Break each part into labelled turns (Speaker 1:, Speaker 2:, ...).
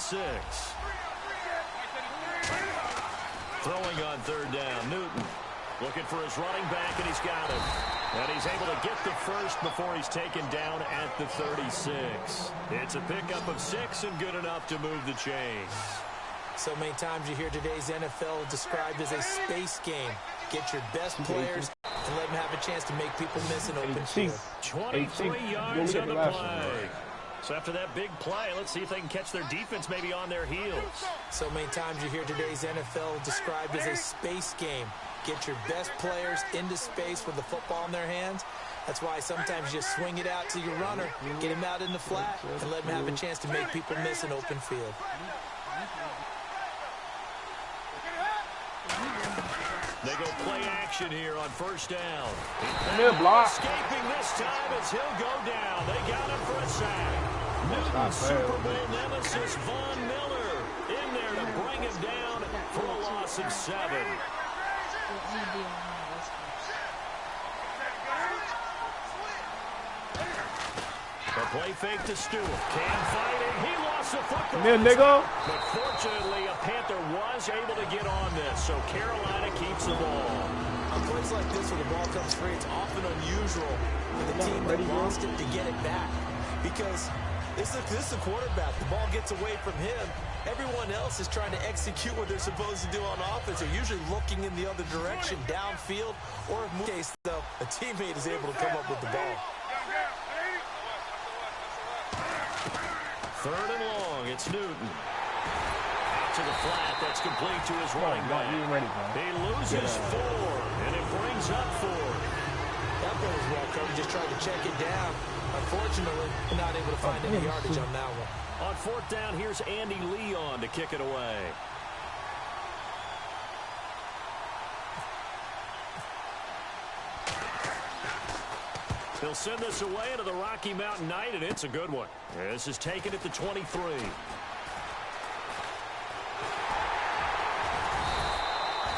Speaker 1: and 6. Throwing on third down, Newton. Looking for his running back, and he's got him. And he's able to get the first before he's taken down at the 36. It's a pickup of 6 and good enough to move the chains.
Speaker 2: So many times you hear today's NFL described as a space game. Get your best players and let them have a chance to make people miss an open field.
Speaker 1: 23 yards on the play. So after that big play, let's see if they can catch their defense maybe on their heels.
Speaker 2: So many times you hear today's NFL described as a space game. Get your best players into space with the football in their hands. That's why sometimes you swing it out to your runner, get him out in the flat, and let him have a chance to make people miss an open field.
Speaker 1: They go play action here on first down.
Speaker 3: EmeryBlock.
Speaker 1: Escaping this time as he'll go down. They got him for a sack. Newton's Super Bowl nemesis, Von Miller, in there to bring him down for a loss of 7. A play fake to Stewart. Cam fighting. He lost the football.
Speaker 3: Come here, nigga.
Speaker 1: But fortunately, a Panther was able to get on this, so Carolina keeps the ball.
Speaker 2: On plays like this, when the ball comes free, it's often unusual for the team that lost it to get it back. Because this is a quarterback. The ball gets away from him. Everyone else is trying to execute what they're supposed to do on offense. They're usually looking in the other direction, downfield, or in case, though, a teammate is able to come up with the ball.
Speaker 1: Third and long, it's Newton. Out to the flat, that's complete to his running back. He loses 4, and it brings up 4.
Speaker 2: That play was well covered, just trying to check it down. Unfortunately, not able to find any yardage on that one.
Speaker 1: On fourth down, here's Andy Leon to kick it away. They'll send this away into the Rocky Mountain Night, and it's a good one. This is taken at the 23.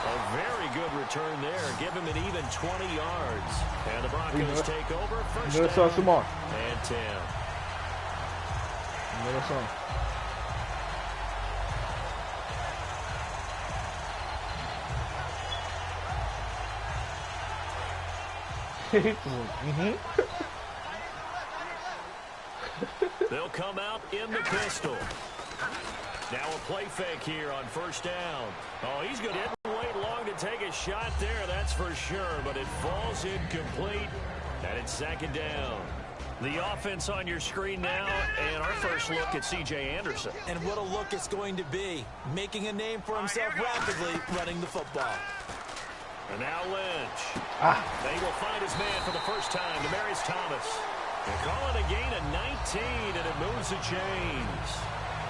Speaker 1: A very good return there. Give him an even 20 yards. And the Broncos take over. First down and 10. They'll come out in the pistol. Now a play fake here on first down. Oh, he's going to didn't wait long to take a shot there, that's for sure, but it falls incomplete, and it's second down. The offense on your screen now, and our first look at C.J. Anderson.
Speaker 2: And what a look it's going to be, making a name for himself rapidly, running the football.
Speaker 1: And now Lynch. They will find his man for the first time, Demaryius Thomas. They call it a gain of 19, and it moves the chains.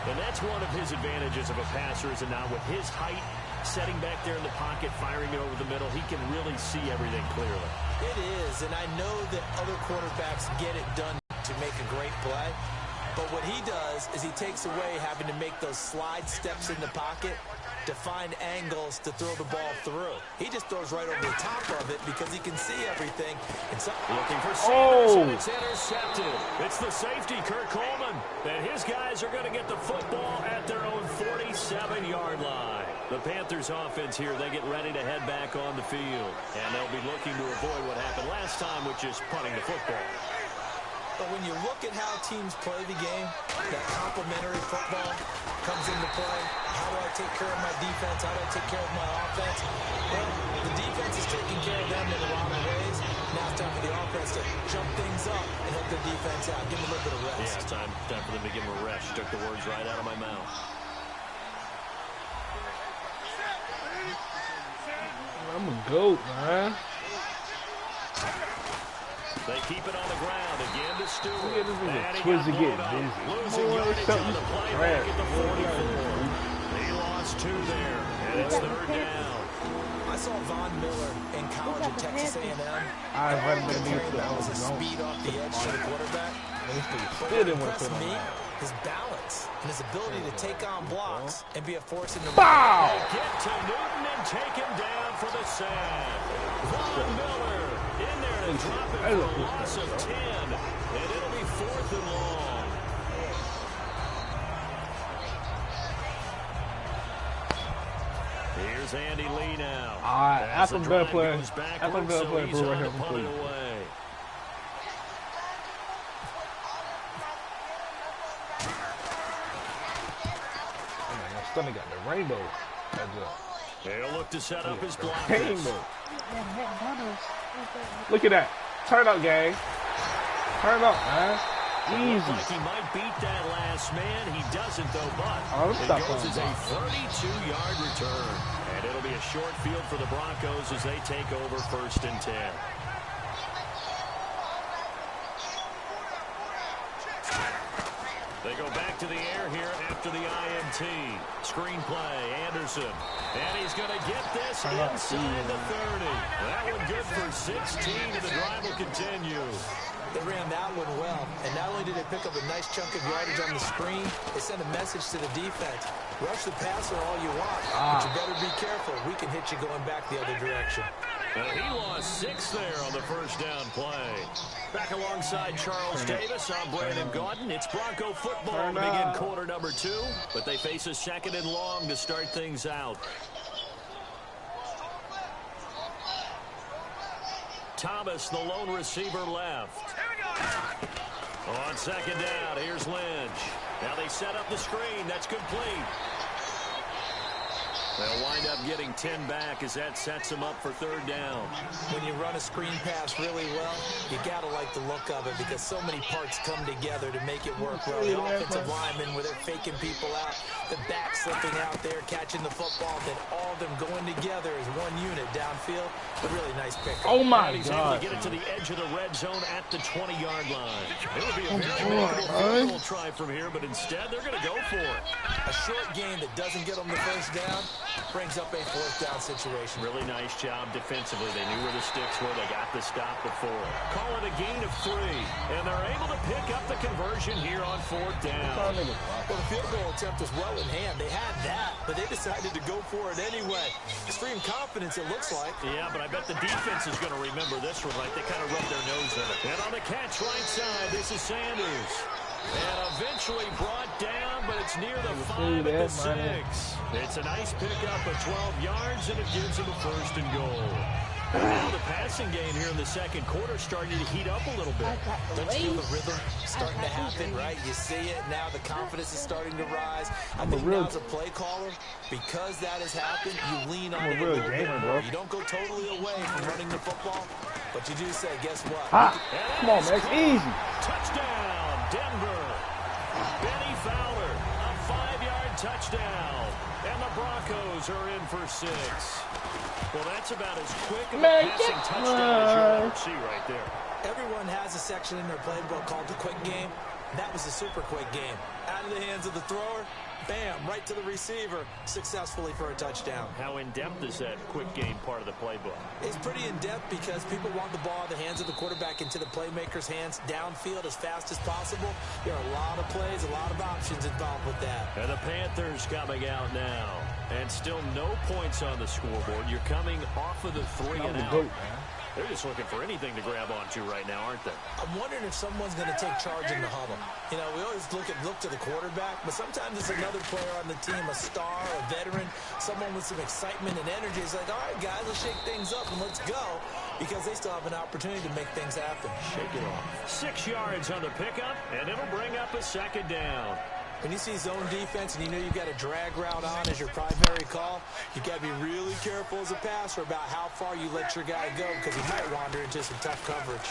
Speaker 1: And that's one of his advantages of a passer, is now with his height, setting back there in the pocket, firing it over the middle, he can really see everything clearly.
Speaker 2: It is, and I know that other quarterbacks get it done to make a great play. But what he does is he takes away having to make those slide steps in the pocket to find angles to throw the ball through. He just throws right over the top of it because he can see everything.
Speaker 1: Looking for Sanders, and it's intercepted. It's the safety, Kurt Coleman. And his guys are going to get the football at their own 47-yard line. The Panthers offense here, they get ready to head back on the field. And they'll be looking to avoid what happened last time, which is punting the football.
Speaker 2: But when you look at how teams play the game, that complementary football comes into play. How do I take care of my defense? How do I take care of my offense? Well, the defense is taking care of them in a lot of ways. Now it's time for the offense to jump things up and help their defense out. Give them a little bit of rest.
Speaker 1: Yeah, time for them to give them a rest. You took the words right out of my mouth.
Speaker 3: I'm a goat, man.
Speaker 1: They keep it on the ground again to Stewart.
Speaker 3: Yeah, this is a Twizzy getting busy.
Speaker 1: Losing yardage on the play back at the 44. He lost 2 there, and it's third down.
Speaker 2: I saw Von Miller in college at Texas A&M.
Speaker 3: I invited him to be
Speaker 2: that was a speed off the edge to the quarterback.
Speaker 3: Still didn't want to
Speaker 2: put me, his balance and his ability to take on blocks and be a force in the
Speaker 3: Bow!
Speaker 1: Get to Newton and take him down for the sack. Von Miller in there to drop it for a loss of 10, and it'll be 4th and long. Here's Andy Lee now.
Speaker 3: After I'm done playing, right here, I'm Stunning got the rainbow.
Speaker 1: He'll look to set up his block.
Speaker 3: Rainbow. Look at that. Turn up, gang. Turn up, man. Easy.
Speaker 1: Like he might beat that last man. He doesn't, though, but it goes as a 32-yard return. And it'll be a short field for the Broncos as they take over 1st and 10. They go back to the air here after the INT. Screen play, Anderson. And he's going to get this inside the 30. That one good for 16, and the drive will continue.
Speaker 2: They ran that one well, and not only did they pick up a nice chunk of yardage on the screen, they sent a message to the defense. Rush the passer all you want, but you better be careful. We can hit you going back the other direction.
Speaker 1: He lost 6 there on the 1st down play. Back alongside Charles Davis, I'm Brandon Gaudin. It's Bronco football to begin quarter number 2, but they face a 2nd and long to start things out. Thomas, the lone receiver, left. On 2nd down, here's Lynch. Now they set up the screen. That's complete. They'll wind up getting 10 back as that sets them up for 3rd down.
Speaker 2: When you run a screen pass really well, you got to like the look of it because so many parts come together to make it work well. The offensive linemen, where they're faking people out, the back slipping out there, catching the football, then all of them going together as one unit downfield. A really nice pickup.
Speaker 3: Oh, my
Speaker 1: he's
Speaker 3: God.
Speaker 1: able to get it to the edge of the red zone at the 20-yard line. It would be a very difficult try from here, but instead they're going to go for it.
Speaker 2: A short game that doesn't get them the 1st down brings up a 4th down situation.
Speaker 1: Really nice job defensively. They knew where the sticks were. They got the stop before. Call it a gain of 3, and they're able to pick up the conversion here on 4th down.
Speaker 2: Well, the field goal attempt was well in hand. They had that, but they decided to go for it anyway. Extreme confidence, it looks like.
Speaker 1: Yeah, but I bet the defense is going to remember this one, right? They kind of rubbed their nose in it. And on the catch right side, this is Sanders. And eventually brought down, but it's near the 5 at the 6. It's a nice pickup of 12 yards, and it gives them a 1st and goal. Now the passing game here in the 2nd quarter starting to heat up a little bit.
Speaker 2: Don't you feel the rhythm starting to happen, right? You see it now. The confidence is starting to rise. I think now as a play caller, because that has happened, you lean on it a little bit more. You don't go totally away from running the football, but you do say, guess what?
Speaker 3: Come on, man. It's easy.
Speaker 1: Touchdown, Denver. Benny Fowler, a 5-yard touchdown. And the Broncos are in for 6. Well, that's about as quick of a passing touchdown as you'll ever see right there.
Speaker 2: Everyone has a section in their playbook called the quick game. That was a super quick game. Out of the hands of the thrower, bam, right to the receiver, successfully for a touchdown.
Speaker 1: How in-depth is that quick game part of the playbook?
Speaker 2: It's pretty in-depth because people want the ball in the hands of the quarterback into the playmaker's hands downfield as fast as possible. There are a lot of plays, a lot of options involved with that.
Speaker 1: And the Panthers coming out now. And still no points on the scoreboard. You're coming off of the 3 and out. They're just looking for anything to grab onto right now, aren't they?
Speaker 2: I'm wondering if someone's going to take charge in the huddle. You know, we always look to the quarterback, but sometimes it's another player on the team, a star, a veteran, someone with some excitement and energy. It's like, all right, guys, let's shake things up and let's go, because they still have an opportunity to make things happen.
Speaker 1: Shake it off. 6 yards on the pickup, and it'll bring up a 2nd down.
Speaker 2: When you see zone defense and you know you've got a drag route on as your primary call, you've got to be really careful as a passer about how far you let your guy go because he might wander into some tough coverage.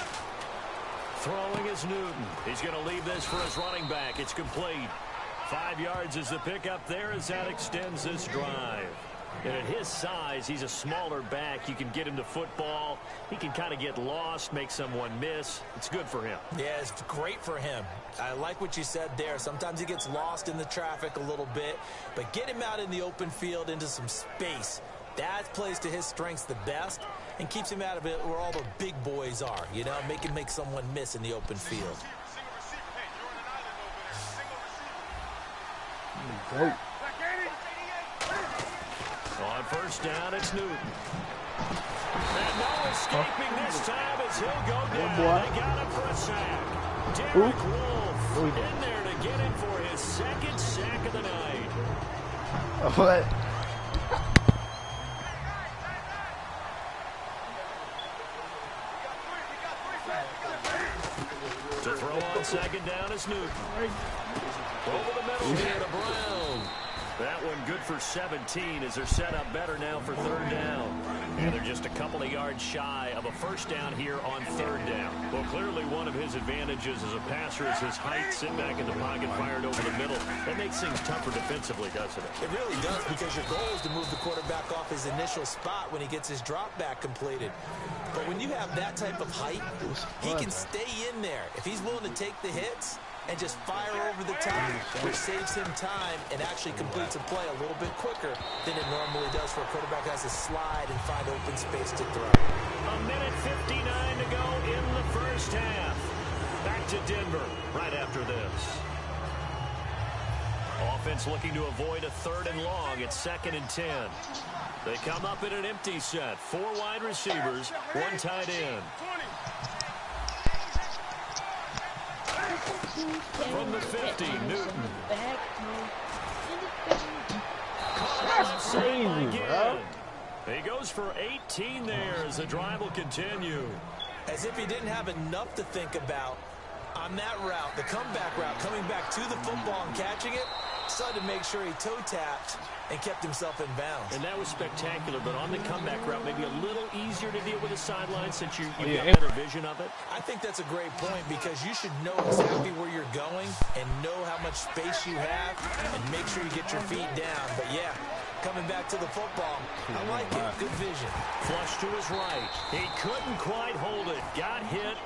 Speaker 1: Throwing is Newton. He's going to leave this for his running back. It's complete. 5 yards is the pickup there as that extends this drive. And at his size, he's a smaller back. You can get him to football. He can kind of get lost, make someone miss. It's good for him.
Speaker 2: Yeah, it's great for him. I like what you said there. Sometimes he gets lost in the traffic a little bit, but get him out in the open field into some space. That plays to his strengths the best and keeps him out of it where all the big boys are, you know, make someone miss in the open field.
Speaker 3: Great.
Speaker 1: On 1st down, it's Newton. And no escaping this time as he'll go down. They got him for a sack. Derek Wolfe in there to get him for his 2nd sack of the night.
Speaker 3: What?
Speaker 1: is Newton. Over the middle here to Brown. That one good for 17 as they're set up better now for third down. And they're just a couple of yards shy of a first down here on third down. Well, clearly one of his advantages as a passer is his height. Sit back in the pocket, fired over the middle. That makes things tougher defensively, doesn't it?
Speaker 2: It really does, because your goal is to move the quarterback off his initial spot when he gets his drop back completed. But when you have that type of height, he can stay in there. If he's willing to take the hits and just fire over the top, which saves him time and actually completes a play a little bit quicker than it normally does for a quarterback who has to slide and find open space to throw.
Speaker 1: A minute 59 to go in the first half. Back to Denver right after this. Offense looking to avoid a 3rd and long. It's 2nd and 10. They come up in an empty set. 4 wide receivers, 1 tight end. From the 50, Newton.
Speaker 3: That's crazy, bro.
Speaker 1: He goes for 18 there as the drive will continue.
Speaker 2: As if he didn't have enough to think about on that route, the comeback route, coming back to the football and catching it, decided to make sure he toe-tapped and kept himself in bounds.
Speaker 1: And that was spectacular, but on the comeback route, maybe a little easier to deal with the sideline since you've got better vision of it.
Speaker 2: I think that's a great point, because you should know exactly where you're going and know how much space you have and make sure you get your feet down. But, yeah, coming back to the football, I like it. Good vision.
Speaker 1: Flush to his right. He couldn't quite hold it. Got hit.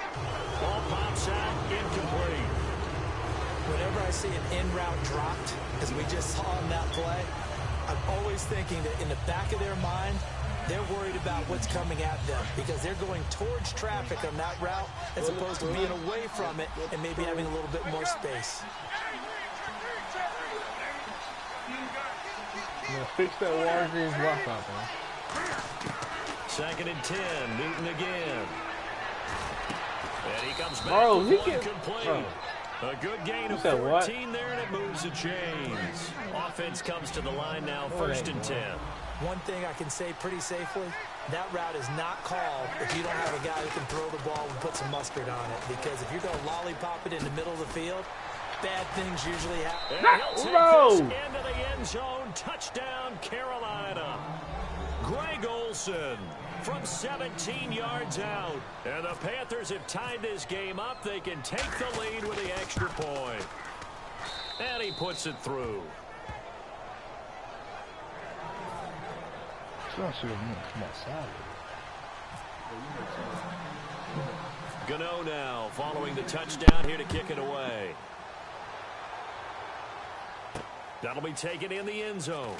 Speaker 1: Ball pops out. Incomplete.
Speaker 2: Whenever I see an in-route dropped, as we just saw in that play, I'm always thinking that in the back of their mind, they're worried about what's coming at them, because they're going towards traffic on that route as opposed to being away from it and maybe having a little bit more space.
Speaker 3: Fix that Walgreens block out, man.
Speaker 1: 2nd and 10. Newton again. And he comes back.
Speaker 3: Bro,
Speaker 1: with
Speaker 3: he
Speaker 1: one
Speaker 3: can
Speaker 1: complete. A good gain of 14 there, and it moves the chains. Offense comes to the line now, 1st and 10.
Speaker 2: One thing I can say pretty safely, that route is not called if you don't have a guy who can throw the ball and put some mustard on it. Because if you're going to lollipop it in the middle of the field, bad things usually happen.
Speaker 1: And he'll take this into the end zone. Touchdown, Carolina. Greg Olsen from 17 yards out. And the Panthers have tied this game up. They can take the lead with the extra point. And he puts it through. Gano now following the touchdown here to kick it away. That'll be taken in the end zone.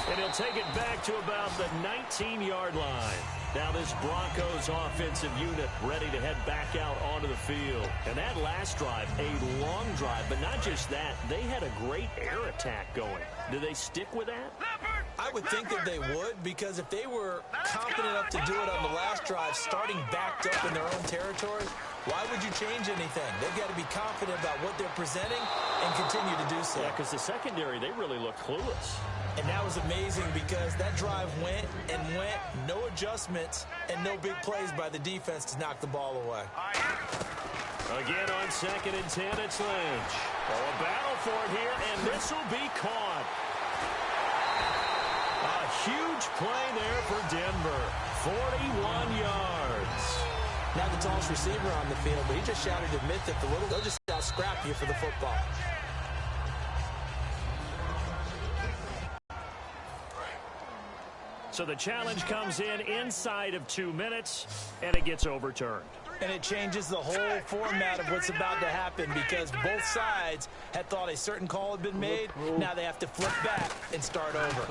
Speaker 1: And he'll take it back to about the 19-yard line. Now this Broncos offensive unit ready to head back out onto the field. And that last drive, a long drive, but not just that. They had a great air attack going. Do they stick with that?
Speaker 2: I would think that they would, because if they were confident enough to do it on the last drive, starting backed up in their own territory, why would you change anything? They've got to be confident about what they're presenting and continue to do so.
Speaker 1: Yeah, because the secondary, they really look clueless.
Speaker 2: And that was amazing, because that drive went and went, no adjustments, and no big plays by the defense to knock the ball away.
Speaker 1: Again on 2nd and 10, it's Lynch. Oh, a battle for it here, and this will be caught. A huge play there for Denver. 41 yards.
Speaker 2: Not the tallest receiver on the field, but he just shouted to admit that they'll just out-scrap you for the football.
Speaker 1: So the challenge comes in inside of 2 minutes, and it gets overturned.
Speaker 2: And it changes the whole format of what's about to happen, because both sides had thought a certain call had been made. Now they have to flip back and start over.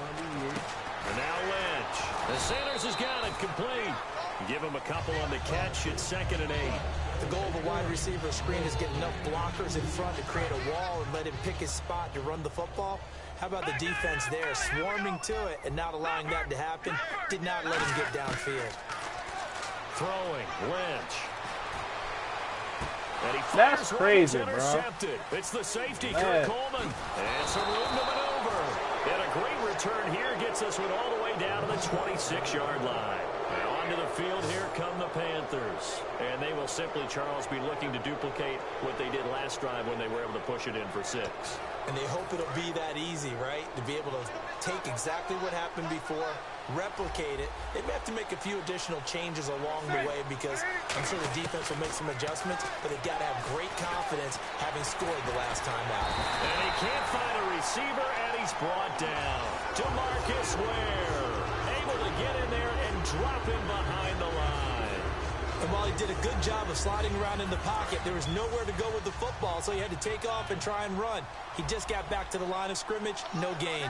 Speaker 1: And now Lynch. The Sanders has got it complete. Give him a couple on the catch. It's 2nd and 8.
Speaker 2: The goal of a wide receiver screen is get enough blockers in front to create a wall and let him pick his spot to run the football. How about the defense there, swarming to it and not allowing that to happen? Did not let him get downfield.
Speaker 1: Throwing, Lynch. And he
Speaker 3: That's crazy,
Speaker 1: bro. It's the safety, Kurt Coleman. And some room to maneuver. And a great return here gets us one all the way down to the 26-yard line. And on Onto the field, here come the Panthers. And they will simply, Charles, be looking to duplicate what they did last drive when they were able to push it in for 6.
Speaker 2: And they hope it'll be that easy, right? To be able to take exactly what happened before, replicate it. They may have to make a few additional changes along the way because I'm sure the defense will make some adjustments, but they've got to have great confidence having scored the last time out.
Speaker 1: And he can't find a receiver, and he's brought down. DeMarcus Ware able to get in there and drop him behind the line.
Speaker 2: And while he did a good job of sliding around in the pocket, there was nowhere to go with the football, so he had to take off and try and run. He just got back to the line of scrimmage, no gain.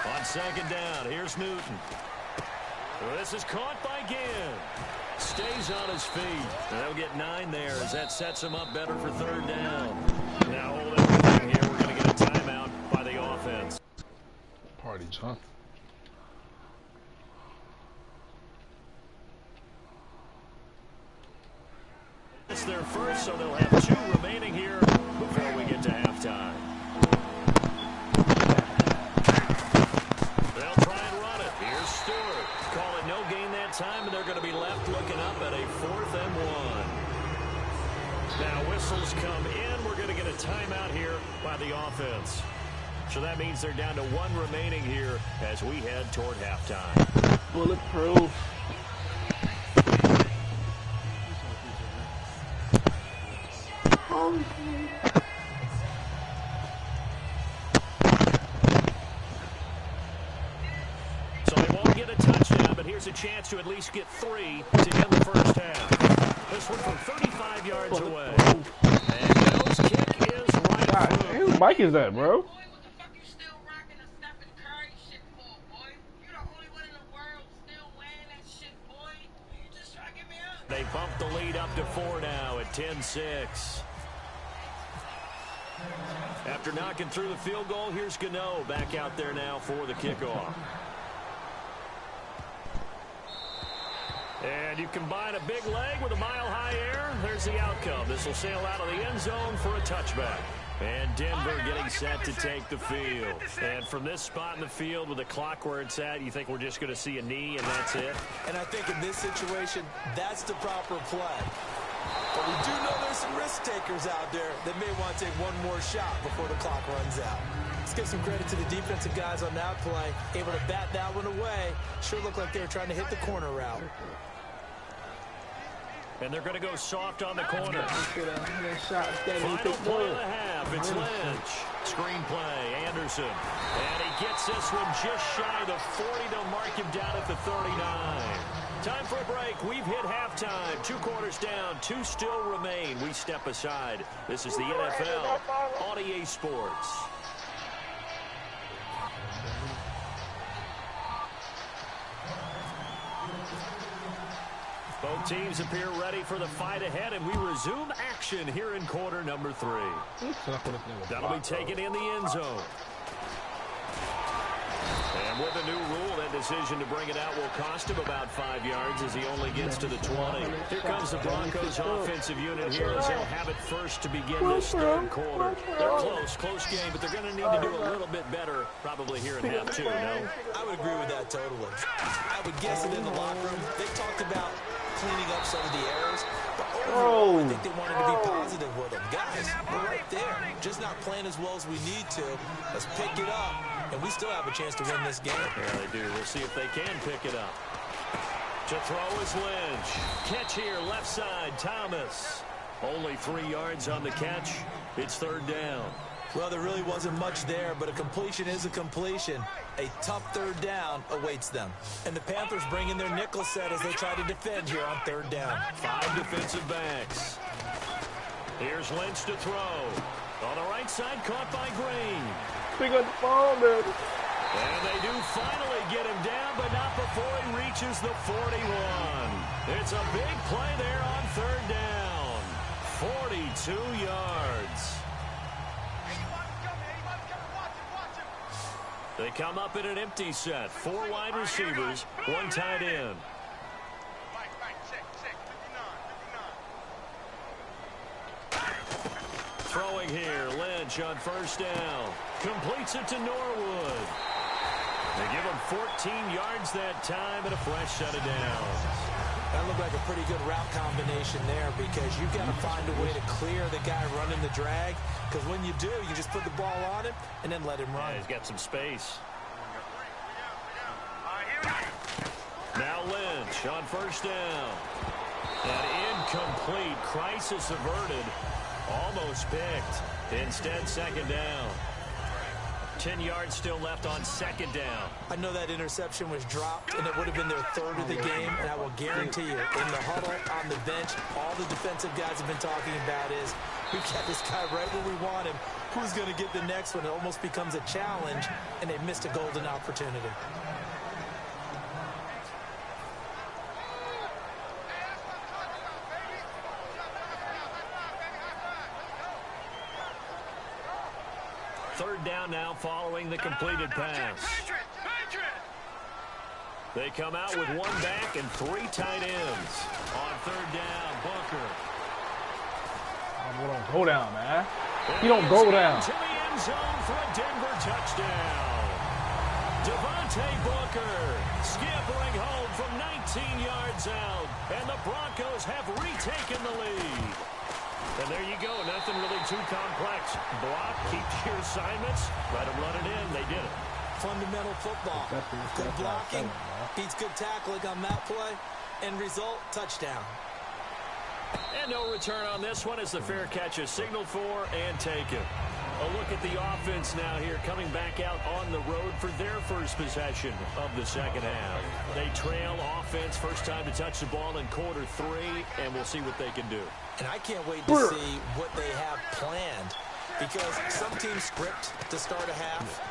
Speaker 1: On second down, here's Newton. This is caught by Ginn. Stays on his feet. And they'll get 9 there as that sets him up better for third down. Now hold everything here. We're going to get a timeout by the offense.
Speaker 3: Party, huh?
Speaker 1: It's their first, so they'll have 2 remaining here before we get to halftime. They'll try and run it. Here's Stewart. Call it no gain that time, and they're going to be left looking up at a 4th and 1. Now whistles come in. We're going to get a timeout here by the offense. So that means they're down to 1 remaining here as we head toward halftime.
Speaker 3: Bulletproof.
Speaker 1: So they won't get a touchdown, but here's a chance to at least get 3 to end the first half. This one from 35 yards away. And Bell's kick is right through.
Speaker 3: Whose mic is that, bro?
Speaker 1: They bump the lead up to 4 now at 10-6. After knocking through the field goal, here's Gano back out there now for the kickoff. And you combine a big leg with a mile-high air, there's the outcome. This will sail out of the end zone for a touchback. And Denver getting set to take the field. And from this spot in the field with the clock where it's at, you think we're just going to see a knee and that's it?
Speaker 2: And I think in this situation, that's the proper play. But we do know there's some risk takers out there that may want to take one more shot before the clock runs out. Let's give some credit to the defensive guys on that play. Able to bat that one away. Sure looked like they were trying to hit the corner route.
Speaker 1: And they're going to go soft on the corner.
Speaker 3: Final
Speaker 1: play of the half. It's Lynch. Screenplay, Anderson. And he gets this one just shy of the 40 to mark him down at the 39. Time for a break. We've hit halftime. 2 quarters down. 2 still remain. We step aside. This is the NFL on EA Sports. Both teams appear ready for the fight ahead, and we resume action here in quarter number 3. That'll be taken in the end zone. And with a new rule, that decision to bring it out will cost him about 5 yards as he only gets to the 20. Here comes the Broncos offensive unit here as they'll have it first to begin this third quarter. They're close game, but they're going to need to do a little bit better probably here in half 2, no?
Speaker 2: I would agree with that totally. I would guess that in the locker room, they talked about cleaning up some of the errors, but overall, I think they wanted to be positive with them. Guys, we're right there. Just not playing as well as we need to. Let's pick it up, and we still have a chance to win this game.
Speaker 1: Yeah, they do. We'll see if they can pick it up. To throw is Lynch. Catch here, left side, Thomas. Only 3 yards on the catch. It's third down.
Speaker 2: Well, there really wasn't much there, but a completion is a completion. A tough third down awaits them. And the Panthers bring in their nickel set as they try to defend here on third down.
Speaker 1: 5 defensive backs. Here's Lynch to throw. On the right side, caught by Green.
Speaker 3: Pick up the phone, baby.
Speaker 1: And they do finally get him down, but not before he reaches the 41. It's a big play there on third down. 42 yards. They come up in an empty set. 4 wide receivers, 1 tight end. Throwing here, Lynch on first down. Completes it to Norwood. They give him 14 yards that time and a fresh set of downs.
Speaker 2: That looked like a pretty good route combination there because you've got to find a way to clear the guy running the drag, because when you do, you just put the ball on him and then let him run.
Speaker 1: Yeah, he's got some space. Now Lynch on first down. And incomplete. Crisis averted. Almost picked. Instead, second down. 10 yards still left on second down.
Speaker 2: I know that interception was dropped, and it would have been their third of the game, and I will guarantee you, in the huddle, on the bench, all the defensive guys have been talking about is, we've got this guy right where we want him. Who's going to get the next one? It almost becomes a challenge, and they missed a golden opportunity.
Speaker 1: Third down now following the completed pass. They come out with one back and 3 tight ends. On third down, Booker.
Speaker 3: We don't go down, man. He don't go down.
Speaker 1: To the end zone for a Denver touchdown. Devontae Booker scampering home from 19 yards out. And the Broncos have retaken the lead. And there you go. Nothing really too complex. Block, keep your assignments, let them run it in. They did it.
Speaker 2: Fundamental football. Good blocking, beats good tackling on that play, and result, touchdown.
Speaker 1: And no return on this one as the fair catch is signaled for and taken. A look at the offense now here, coming back out on the road for their first possession of the second half. They trail offense, first time to touch the ball in quarter 3, and we'll see what they can do.
Speaker 2: And I can't wait to see what they have planned, because some teams script to start a half.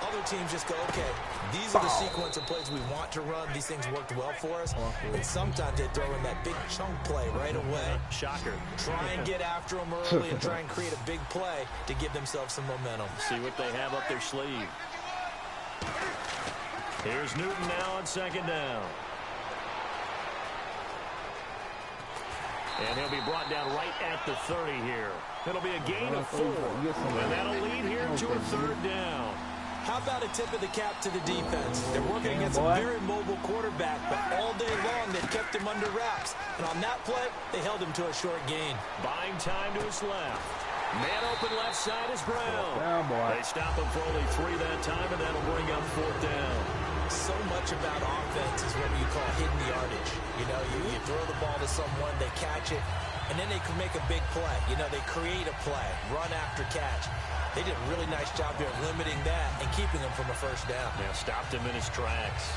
Speaker 2: Other teams just go, okay, these are the sequence of plays we want to run. These things worked well for us. And sometimes they throw in that big chunk play right away.
Speaker 1: Shocker.
Speaker 2: Try and get after them early and try and create a big play to give themselves some momentum.
Speaker 1: See what they have up their sleeve. Here's Newton now on second down. And he'll be brought down right at the 30 here. It'll be a gain of 4. And that'll lead here to a third down.
Speaker 2: How about a tip of the cap to the defense? They're working against a very mobile quarterback, but all day long they've kept him under wraps. And on that play, they held him to a short gain.
Speaker 1: Buying time to his left. Man open left side is Brown. They stop him for only 3 that time, and that'll bring up fourth down.
Speaker 2: So much about offense is what you call hidden yardage. You know, you throw the ball to someone, they catch it, and then they can make a big play. You know, they create a play, run after catch. They did a really nice job there of limiting that and keeping him from a first down.
Speaker 1: Yeah, stopped him in his tracks.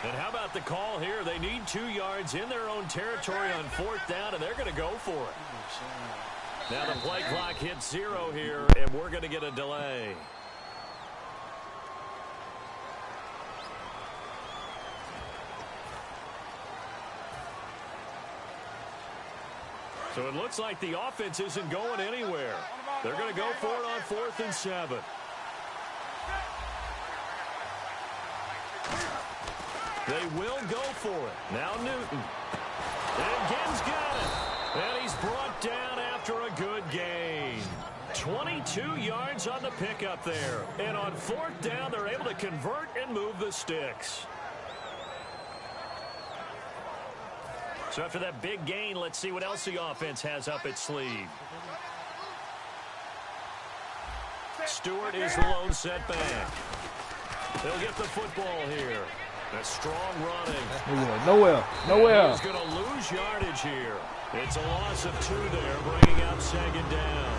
Speaker 1: And how about the call here? They need 2 yards in their own territory on fourth down, and they're going to go for it. Now the play clock hits 0 here, and we're going to get a delay. So it looks like the offense isn't going anywhere. They're going to go for it on 4th and 7. They will go for it. Now Newton. And Gibbs got it. And he's brought down after a good gain. 22 yards on the pickup there. And on 4th down, they're able to convert and move the sticks. So after that big gain, let's see what else the offense has up its sleeve. Stewart is the lone setback. They'll get the football here. A strong running.
Speaker 3: Nowhere.
Speaker 1: He's going to lose yardage here. It's a loss of 2 there, bringing up second down.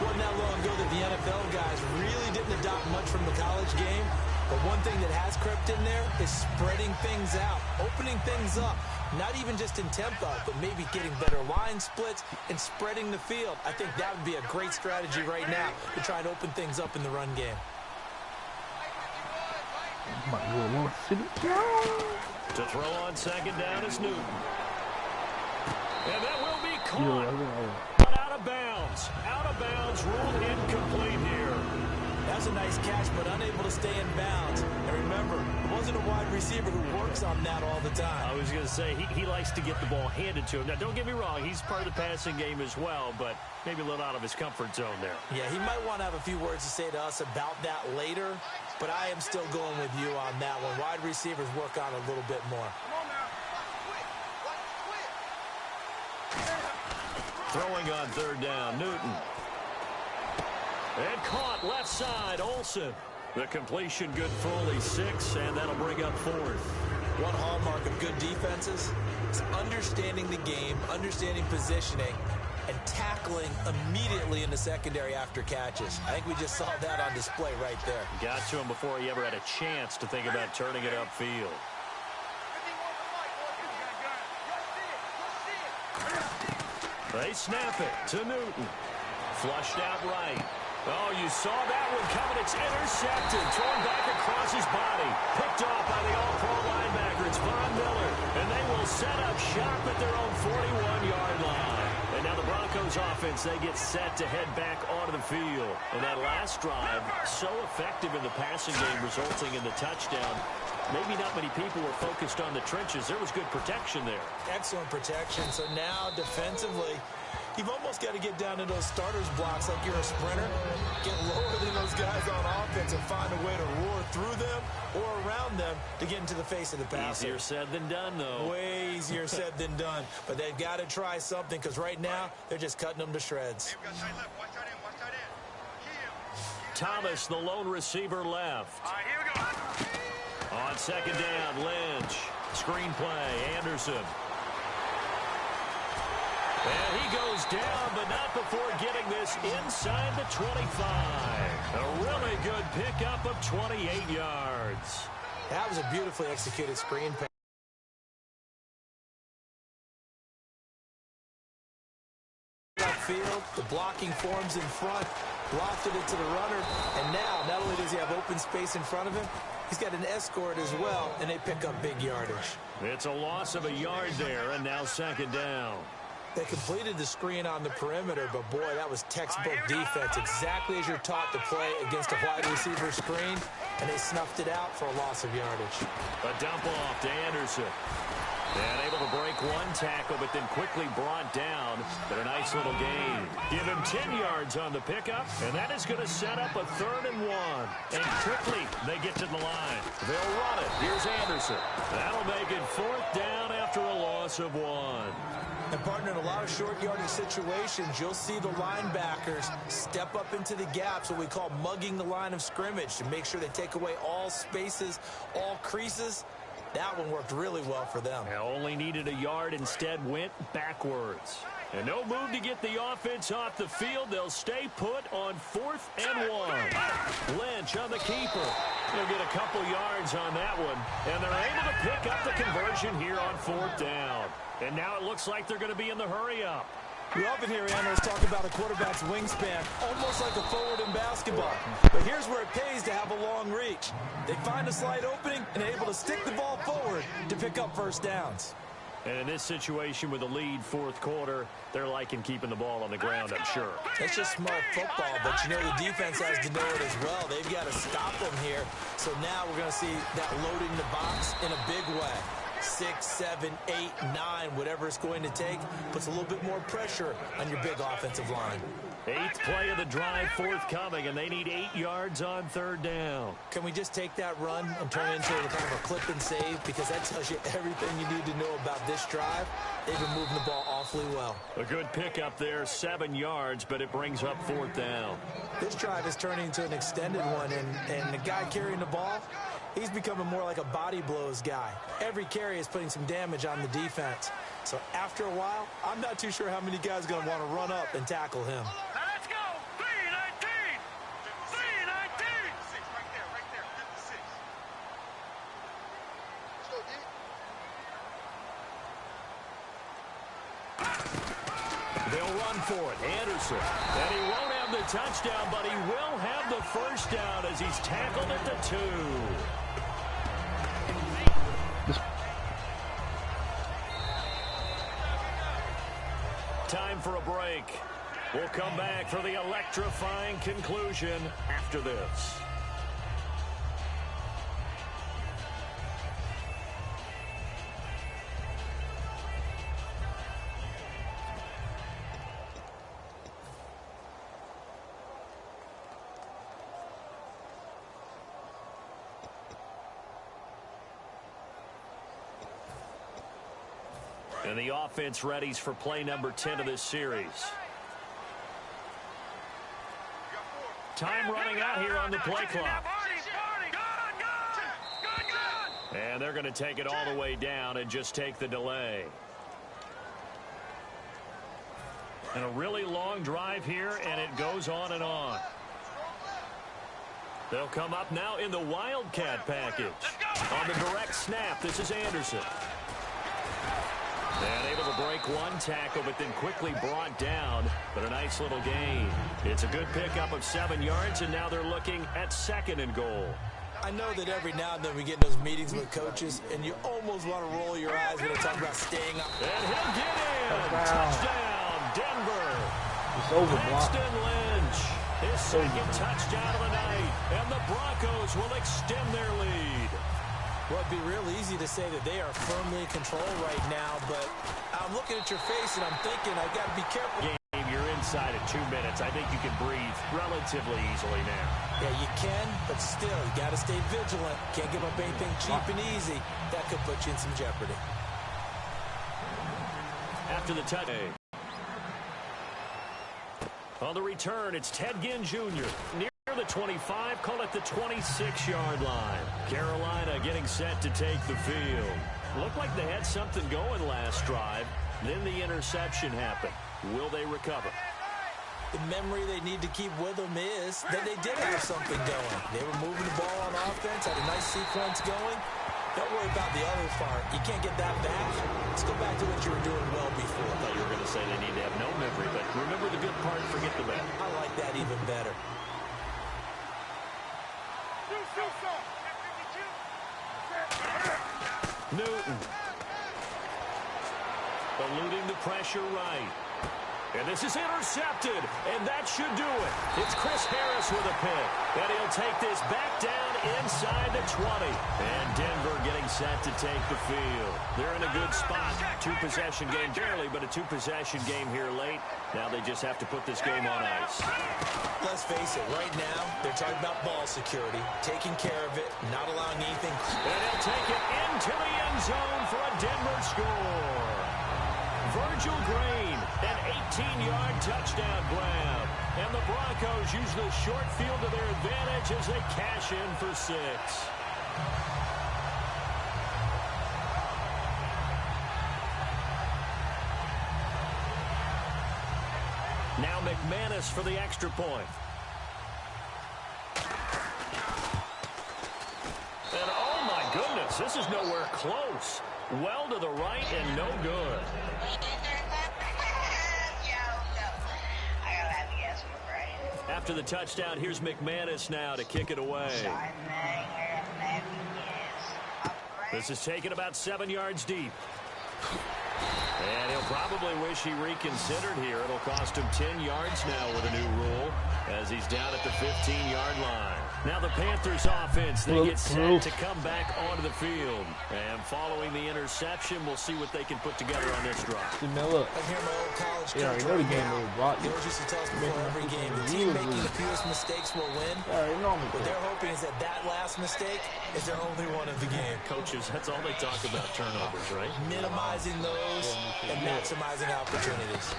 Speaker 2: Wasn't that long ago that the NFL guys really didn't adopt much from the college game. But one thing that has crept in there is spreading things out, opening things up. Not even just in tempo, but maybe getting better line splits and spreading the field. I think that would be a great strategy right now to try and open things up in the run game.
Speaker 1: To throw on second down is Newton. And that will be caught. But out of bounds. Out of bounds, ruled incomplete here.
Speaker 2: That's was a nice catch, but unable to stay in bounds. And remember, it wasn't a wide receiver who works on that all the time.
Speaker 1: I was going to say, he likes to get the ball handed to him. Now, don't get me wrong, he's part of the passing game as well, but maybe a little out of his comfort zone there.
Speaker 2: Yeah, he might want to have a few words to say to us about that later, but I am still going with you on that one. Wide receivers work on a little bit more.
Speaker 1: Throwing on third down, Newton. And caught left side, Olsen. The completion good for only 6, and that'll bring up 4th.
Speaker 2: One hallmark of good defenses is understanding the game, understanding positioning, and tackling immediately in the secondary after catches. I think we just saw that on display right there.
Speaker 1: Got to him before he ever had a chance to think about turning it upfield. They snap it to Newton. Flushed out right. Oh, you saw that one coming. It's intercepted. Thrown back across his body. Picked off by the all-pro linebacker. It's Von Miller. And they will set up shop at their own 41-yard line. And now the Broncos offense, they get set to head back onto the field. And that last drive, so effective in the passing game, resulting in the touchdown. Maybe not many people were focused on the trenches. There was good protection there.
Speaker 2: Excellent protection. So now defensively, you've almost got to get down to those starters blocks like you're a sprinter. Get lower than those guys on offense and find a way to roar through them or around them to get into the face of the passer.
Speaker 1: Easier said than done, though.
Speaker 2: Way easier said than done. But they've got to try something because right now they're just cutting them to shreds.
Speaker 1: Thomas, the lone receiver, left.
Speaker 4: All right, here we go.
Speaker 1: On second down, Lynch. Screen play, Anderson. And he goes down, but not before getting this inside the 25. A really good pickup of 28 yards.
Speaker 2: That was a beautifully executed screen pass. Field, the blocking forms in front, lofted it to the runner, and now not only does he have open space in front of him, he's got an escort as well, and they pick up big yardage.
Speaker 1: It's a loss of a yard there, and now second down.
Speaker 2: They completed the screen on the perimeter, but boy, that was textbook defense, exactly as you're taught to play against a wide receiver screen, and they snuffed it out for a loss of yardage.
Speaker 1: A dump off to Anderson. And able to break one tackle, but then quickly brought down. But a nice little gain. Give him 10 yards on the pickup, and that is going to set up a 3rd and 1. And quickly, they get to the line. They'll run it. Here's Anderson. That'll make it 4th down after a loss of 1.
Speaker 2: And, partner, in a lot of short yardage situations, you'll see the linebackers step up into the gaps, what we call mugging the line of scrimmage, to make sure they take away all spaces, all creases. That one worked really well for them.
Speaker 1: They only needed a yard, instead went backwards. And no move to get the offense off the field. They'll stay put on 4th and 1. Lynch on the keeper. They'll get a couple yards on that one. And they're able to pick up the conversion here on 4th down. And now it looks like they're going to be in the hurry-up.
Speaker 2: We often hear analysts talk about a quarterback's wingspan, almost like a forward in basketball. But here's where it pays to have a long reach. They find a slight opening and are able to stick the ball forward to pick up first downs.
Speaker 1: And in this situation with a lead 4th quarter, they're liking keeping the ball on the ground, I'm sure.
Speaker 2: That's just smart football, but you know the defense has to know it as well. They've got to stop them here. So now we're going to see that loading the box in a big way. 6, 7, 8, 9, whatever it's going to take, puts a little bit more pressure on your big offensive line.
Speaker 1: 8th play of the drive forthcoming, and they need 8 yards on 3rd down.
Speaker 2: Can we just take that run and turn it into kind of a clip and save? Because that tells you everything you need to know about this drive. They've been moving the ball awfully well.
Speaker 1: A good pickup there, 7 yards, but it brings up 4th down.
Speaker 2: This drive is turning into an extended one, and the guy carrying the ball, he's becoming more like a body blows guy. Every carry is putting some damage on the defense. So after a while, I'm not too sure how many guys are going to want to run up and tackle him.
Speaker 4: Now let's go. 3-19. 3-19. Right there. 56. Let's go, D.
Speaker 1: They'll run for it. Anderson. And he won't have the touchdown, but he will have the first down as he's tackled at the 2. Time for a break. We'll come back for the electrifying conclusion after this. And the offense readies for play number 10 of this series. Time running out here on the play clock. And they're going to take it all the way down and just take the delay. And a really long drive here, and it goes on and on. They'll come up now in the Wildcat package. On the direct snap, this is Anderson. And able to break one tackle, but then quickly brought down. But a nice little gain. It's a good pickup of 7 yards, and now they're looking at 2nd and goal.
Speaker 2: I know that every now and then we get in those meetings with coaches, and you almost want to roll your eyes when they talk about staying up.
Speaker 1: And he'll get in. Touchdown, Denver.
Speaker 3: It's over,
Speaker 1: Paxton Lynch, his second touchdown of the night. And the Broncos will extend their lead.
Speaker 2: Well, it'd be real easy to say that they are firmly in control right now, but I'm looking at your face and I'm thinking I've got to be careful.
Speaker 1: Game, you're inside of 2 minutes. I think you can breathe relatively easily now.
Speaker 2: Yeah, you can, but still, you got to stay vigilant. Can't give up anything cheap and easy. That could put you in some jeopardy.
Speaker 1: After the touchdown. On the return, it's Ted Ginn Jr. near the 25, call it the 26-yard line. Carolina getting set to take the field. Looked like they had something going last drive. Then the interception happened. Will they recover?
Speaker 2: The memory they need to keep with them is that they did have something going. They were moving the ball on offense, had a nice sequence going. Don't worry about the other part. You can't get that back. Let's go back to what you were doing well before.
Speaker 1: I thought you were going to say they need to have no memory, but remember the good part, forget the bad.
Speaker 2: I like that even better.
Speaker 1: Newton. Eluding the pressure right. And this is intercepted, and that should do it. It's Chris Harris with a pick, and he'll take this back down inside the 20. And Denver getting set to take the field. They're in a good spot. 2-possession game barely, but a 2-possession game here late. Now they just have to put this game on ice.
Speaker 2: Let's face it, right now, they're talking about ball security, taking care of it, not allowing anything.
Speaker 1: And he'll take it into the end zone for a Denver score. Virgil Green, an 18-yard touchdown grab. And the Broncos use the short field to their advantage as they cash in for 6. Now McManus for the extra point. And oh my goodness, this is nowhere close. Well to the right and no good. After the touchdown, here's McManus now to kick it away. This is taken about 7 yards deep. And he'll probably wish he reconsidered here. It'll cost him 10 yards now with a new rule as he's down at the 15-yard line. Now the Panthers offense, they get set to come back onto the field. And following the interception, we'll see what they can put together on this drive.
Speaker 3: Now look.
Speaker 2: I hear my old college coach.
Speaker 3: Yeah, you know the game will block you.
Speaker 2: He always used to tell us before every game, the team making the fewest mistakes will win. What they're hoping is that that last mistake is their only one of the game.
Speaker 1: Coaches, that's all they talk about, turnovers, right?
Speaker 2: Minimizing those and maximizing opportunities.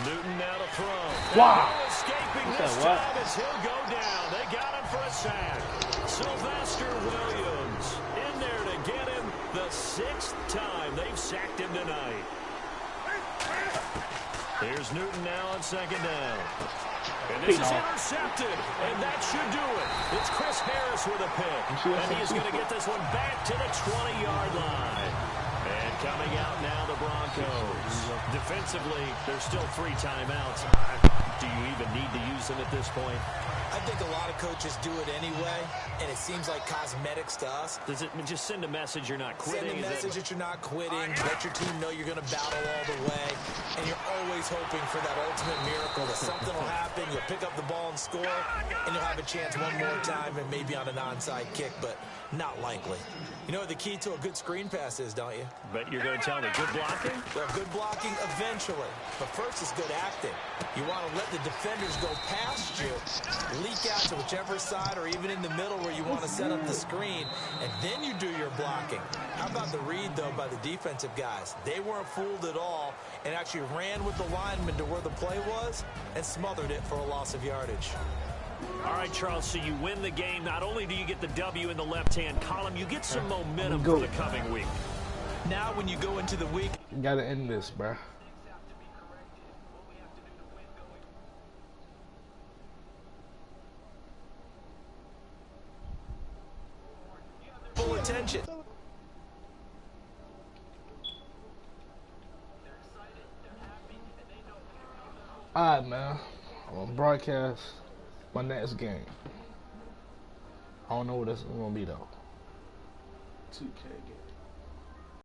Speaker 1: Newton now to throw.
Speaker 3: Wow.
Speaker 1: Escaping this time as he'll go down. They got him for a sack. Sylvester Williams in there to get him the 6th time they've sacked him tonight. Here's Newton now on 2nd down. And this is intercepted, and that should do it. It's Chris Harris with a pick, and he's going to get this one back to the 20-yard line. And coming out now, the Broncos. Defensively, there's still 3 timeouts. Do you even need to use them at this point?
Speaker 2: I think a lot of coaches do it anyway, and it seems like cosmetics to us.
Speaker 1: Does it just send a message you're not quitting?
Speaker 2: Send a message that you're not quitting. Let your team know you're going to battle all the way. And you're always hoping for that ultimate miracle that something will happen. You'll pick up the ball and score, and you'll have a chance one more time and maybe on an onside kick, but not likely. You know what the key to a good screen pass is, don't you?
Speaker 1: But you're going to tell me good blocking?
Speaker 2: Well, good blocking eventually. But first is good acting. You want to let the defenders go past you, leak out to whichever side or even in the middle where you want to set up the screen, and then you do your blocking. How about the read, though, by the defensive guys? They weren't fooled at all and actually ran with the lineman to where the play was and smothered it for a loss of yardage.
Speaker 1: All right, Charles, so you win the game. Not only do you get the W in the left-hand column, you get some momentum for the coming week.
Speaker 2: Now when you go into the week...
Speaker 3: You got to end this, bro.
Speaker 2: Full attention.
Speaker 3: Alright, man. I'm going to broadcast my next game. I don't know what this is going to be, though. 2K game.